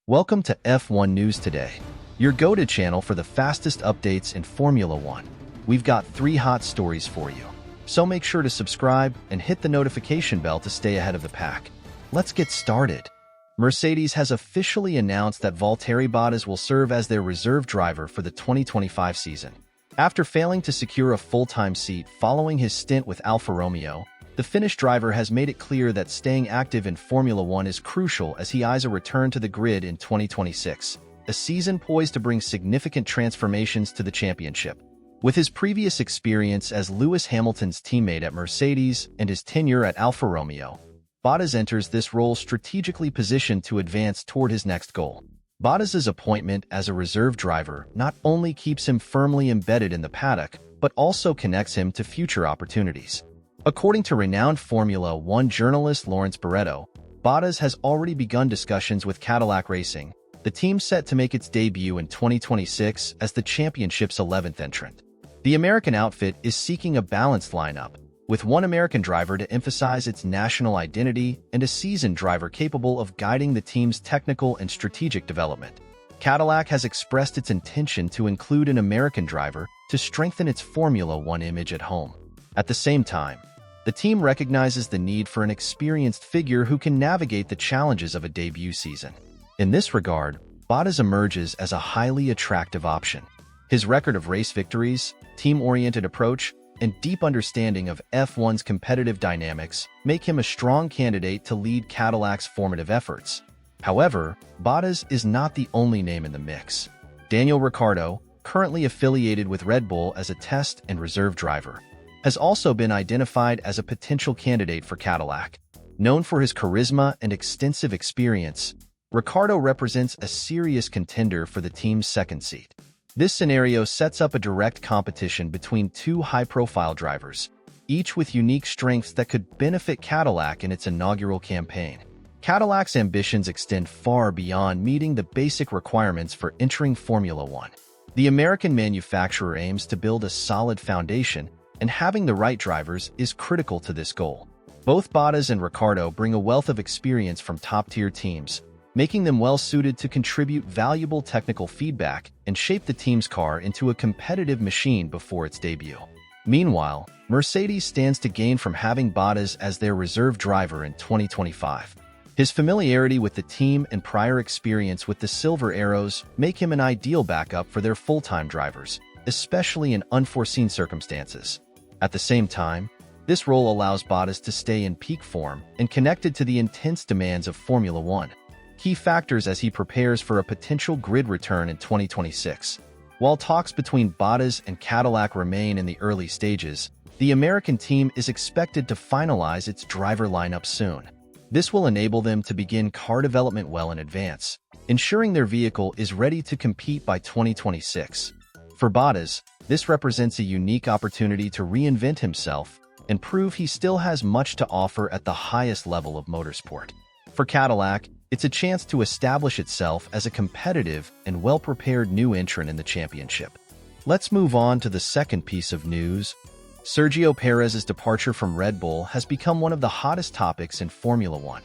Welcome to F1 News Today, your go-to channel for the fastest updates in Formula One. We've got 3 hot stories for you, so make sure to subscribe and hit the notification bell to stay ahead of the pack. Let's get started. Mercedes has officially announced that Valtteri Bottas will serve as their reserve driver for the 2025 season. After failing to secure a full-time seat following his stint with Alfa Romeo, the Finnish driver has made it clear that staying active in Formula One is crucial as he eyes a return to the grid in 2026, a season poised to bring significant transformations to the championship. With his previous experience as Lewis Hamilton's teammate at Mercedes and his tenure at Alfa Romeo, Bottas enters this role strategically positioned to advance toward his next goal. Bottas's appointment as a reserve driver not only keeps him firmly embedded in the paddock, but also connects him to future opportunities. According to renowned Formula One journalist Lawrence Barretto, Bottas has already begun discussions with Cadillac Racing, the team set to make its debut in 2026 as the championship's 11th entrant. The American outfit is seeking a balanced lineup, with one American driver to emphasize its national identity and a seasoned driver capable of guiding the team's technical and strategic development. Cadillac has expressed its intention to include an American driver to strengthen its Formula One image at home. At the same time, the team recognizes the need for an experienced figure who can navigate the challenges of a debut season. In this regard, Bottas emerges as a highly attractive option. His record of race victories, team-oriented approach, and deep understanding of F1's competitive dynamics make him a strong candidate to lead Cadillac's formative efforts. However, Bottas is not the only name in the mix. Daniel Ricciardo, currently affiliated with Red Bull as a test and reserve driver, has also been identified as a potential candidate for Cadillac. Known for his charisma and extensive experience, Ricciardo represents a serious contender for the team's second seat. This scenario sets up a direct competition between 2 high-profile drivers, each with unique strengths that could benefit Cadillac in its inaugural campaign. Cadillac's ambitions extend far beyond meeting the basic requirements for entering Formula One. The American manufacturer aims to build a solid foundation, and having the right drivers is critical to this goal. Both Bottas and Ricciardo bring a wealth of experience from top-tier teams, making them well-suited to contribute valuable technical feedback and shape the team's car into a competitive machine before its debut. Meanwhile, Mercedes stands to gain from having Bottas as their reserve driver in 2025. His familiarity with the team and prior experience with the Silver Arrows make him an ideal backup for their full-time drivers, especially in unforeseen circumstances. At the same time, this role allows Bottas to stay in peak form and connected to the intense demands of Formula One, key factors as he prepares for a potential grid return in 2026. While talks between Bottas and Cadillac remain in the early stages, the American team is expected to finalize its driver lineup soon. This will enable them to begin car development well in advance, ensuring their vehicle is ready to compete by 2026. For Bottas, this represents a unique opportunity to reinvent himself and prove he still has much to offer at the highest level of motorsport. For Cadillac, it's a chance to establish itself as a competitive and well-prepared new entrant in the championship. Let's move on to the second piece of news. Sergio Perez's departure from Red Bull has become one of the hottest topics in Formula One,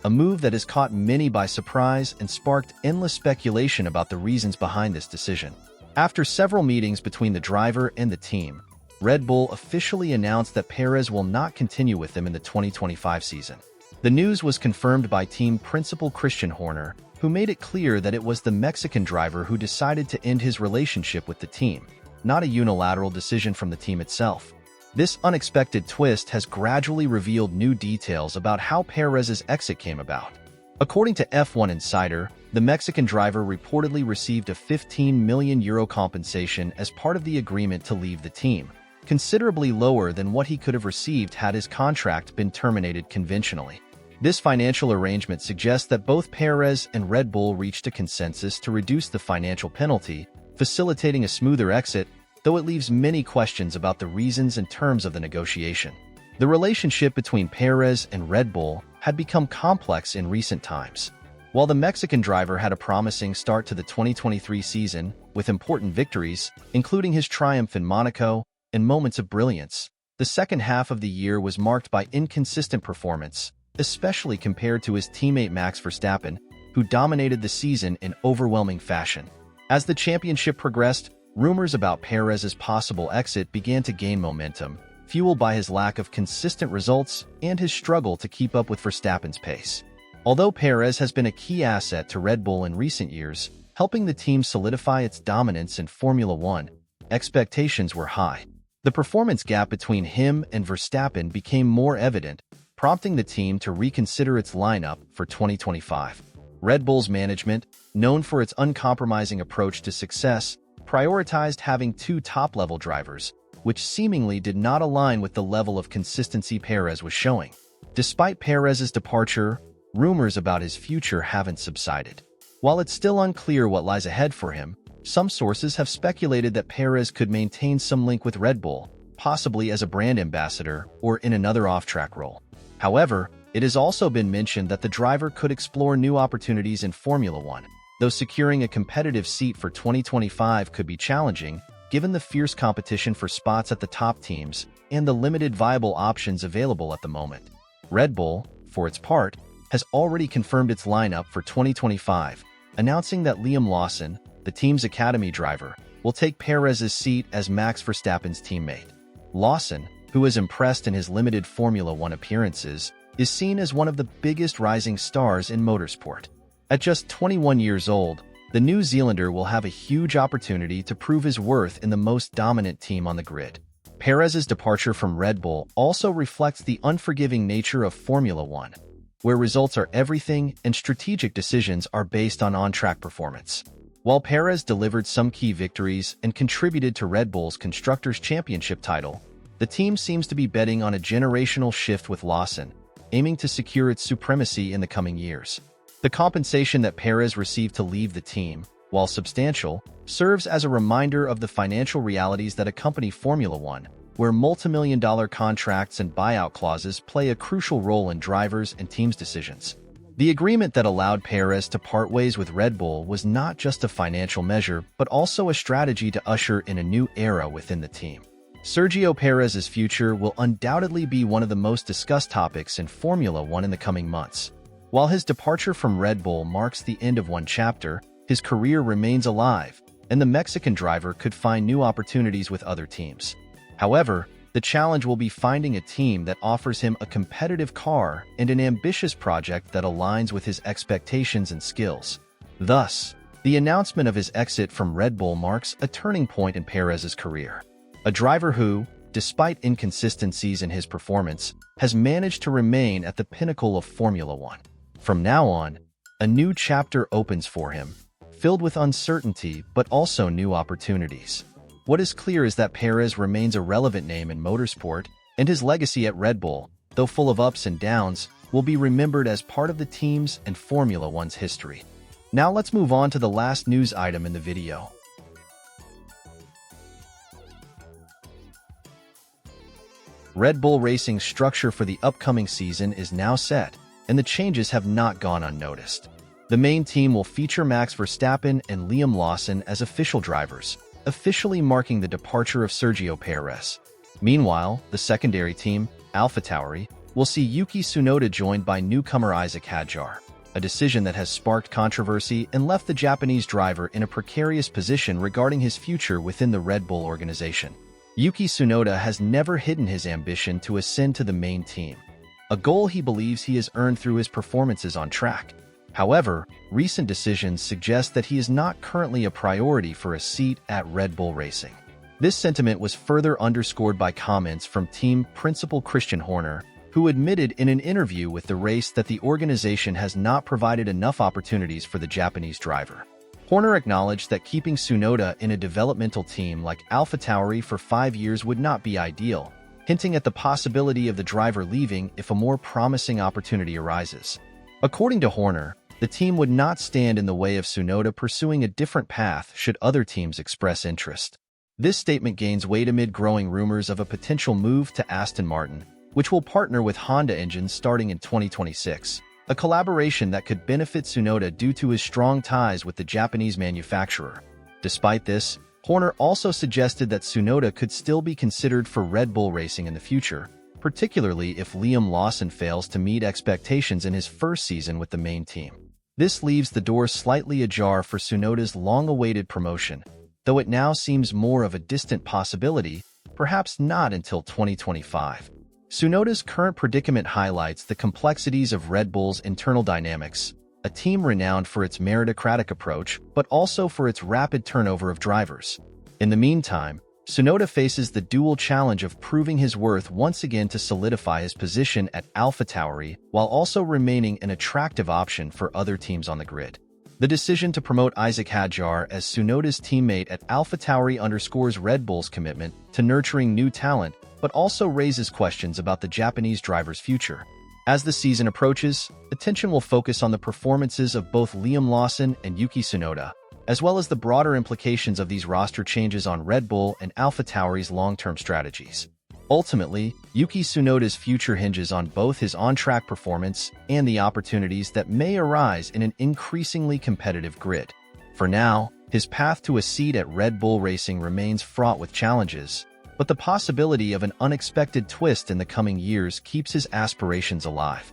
a move that has caught many by surprise and sparked endless speculation about the reasons behind this decision. After several meetings between the driver and the team, Red Bull officially announced that Perez will not continue with them in the 2025 season. The news was confirmed by team principal Christian Horner, who made it clear that it was the Mexican driver who decided to end his relationship with the team, not a unilateral decision from the team itself. This unexpected twist has gradually revealed new details about how Perez's exit came about. According to F1 Insider, the Mexican driver reportedly received a €15 million compensation as part of the agreement to leave the team, considerably lower than what he could have received had his contract been terminated conventionally. This financial arrangement suggests that both Perez and Red Bull reached a consensus to reduce the financial penalty, facilitating a smoother exit, though it leaves many questions about the reasons and terms of the negotiation. The relationship between Perez and Red Bull had become complex in recent times. While the Mexican driver had a promising start to the 2023 season, with important victories, including his triumph in Monaco, and moments of brilliance, the second half of the year was marked by inconsistent performance, especially compared to his teammate Max Verstappen, who dominated the season in overwhelming fashion. As the championship progressed, rumors about Perez's possible exit began to gain momentum, fueled by his lack of consistent results and his struggle to keep up with Verstappen's pace. Although Perez has been a key asset to Red Bull in recent years, helping the team solidify its dominance in Formula One, expectations were high. The performance gap between him and Verstappen became more evident, prompting the team to reconsider its lineup for 2025. Red Bull's management, known for its uncompromising approach to success, prioritized having two top-level drivers, which seemingly did not align with the level of consistency Perez was showing. Despite Perez's departure, rumors about his future haven't subsided. While it's still unclear what lies ahead for him, some sources have speculated that Perez could maintain some link with Red Bull, possibly as a brand ambassador or in another off-track role. However, it has also been mentioned that the driver could explore new opportunities in Formula One, though securing a competitive seat for 2025 could be challenging, given the fierce competition for spots at the top teams and the limited viable options available at the moment. Red Bull, for its part, has already confirmed its lineup for 2025, announcing that Liam Lawson, the team's academy driver, will take Perez's seat as Max Verstappen's teammate. Lawson, who has impressed in his limited Formula One appearances, is seen as one of the biggest rising stars in motorsport. At just 21 years old, the New Zealander will have a huge opportunity to prove his worth in the most dominant team on the grid. Perez's departure from Red Bull also reflects the unforgiving nature of Formula One, where results are everything and strategic decisions are based on on-track performance. While Perez delivered some key victories and contributed to Red Bull's Constructors' Championship title, the team seems to be betting on a generational shift with Lawson, aiming to secure its supremacy in the coming years. The compensation that Perez received to leave the team, while substantial, serves as a reminder of the financial realities that accompany Formula One, where multi-million-dollar contracts and buyout clauses play a crucial role in drivers' and teams' decisions. The agreement that allowed Perez to part ways with Red Bull was not just a financial measure, but also a strategy to usher in a new era within the team. Sergio Perez's future will undoubtedly be one of the most discussed topics in Formula One in the coming months. While his departure from Red Bull marks the end of one chapter, his career remains alive, and the Mexican driver could find new opportunities with other teams. However, the challenge will be finding a team that offers him a competitive car and an ambitious project that aligns with his expectations and skills. Thus, the announcement of his exit from Red Bull marks a turning point in Perez's career. A driver who, despite inconsistencies in his performance, has managed to remain at the pinnacle of Formula One. From now on, a new chapter opens for him, filled with uncertainty but also new opportunities. What is clear is that Perez remains a relevant name in motorsport, and his legacy at Red Bull, though full of ups and downs, will be remembered as part of the team's and Formula One's history. Now let's move on to the last news item in the video. Red Bull Racing's structure for the upcoming season is now set, and the changes have not gone unnoticed. The main team will feature Max Verstappen and Liam Lawson as official drivers, officially marking the departure of Sergio Perez. Meanwhile, the secondary team, AlphaTauri, will see Yuki Tsunoda joined by newcomer Isaac Hadjar, a decision that has sparked controversy and left the Japanese driver in a precarious position regarding his future within the Red Bull organization. Yuki Tsunoda has never hidden his ambition to ascend to the main team, a goal he believes he has earned through his performances on track. However, recent decisions suggest that he is not currently a priority for a seat at Red Bull Racing. This sentiment was further underscored by comments from team principal Christian Horner, who admitted in an interview with the race that the organization has not provided enough opportunities for the Japanese driver. Horner acknowledged that keeping Tsunoda in a developmental team like AlphaTauri for 5 years would not be ideal, hinting at the possibility of the driver leaving if a more promising opportunity arises. According to Horner, the team would not stand in the way of Tsunoda pursuing a different path should other teams express interest. This statement gains weight amid growing rumors of a potential move to Aston Martin, which will partner with Honda engines starting in 2026. A collaboration that could benefit Tsunoda due to his strong ties with the Japanese manufacturer. Despite this, Horner also suggested that Tsunoda could still be considered for Red Bull Racing in the future, particularly if Liam Lawson fails to meet expectations in his first season with the main team. This leaves the door slightly ajar for Tsunoda's long-awaited promotion, though it now seems more of a distant possibility, perhaps not until 2025. Tsunoda's current predicament highlights the complexities of Red Bull's internal dynamics, a team renowned for its meritocratic approach, but also for its rapid turnover of drivers. In the meantime, Tsunoda faces the dual challenge of proving his worth once again to solidify his position at AlphaTauri, while also remaining an attractive option for other teams on the grid. The decision to promote Isaac Hadjar as Tsunoda's teammate at AlphaTauri underscores Red Bull's commitment to nurturing new talent, but also raises questions about the Japanese driver's future. As the season approaches, attention will focus on the performances of both Liam Lawson and Yuki Tsunoda, as well as the broader implications of these roster changes on Red Bull and AlphaTauri's long-term strategies. Ultimately, Yuki Tsunoda's future hinges on both his on-track performance and the opportunities that may arise in an increasingly competitive grid. For now, his path to a seat at Red Bull Racing remains fraught with challenges, but the possibility of an unexpected twist in the coming years keeps his aspirations alive.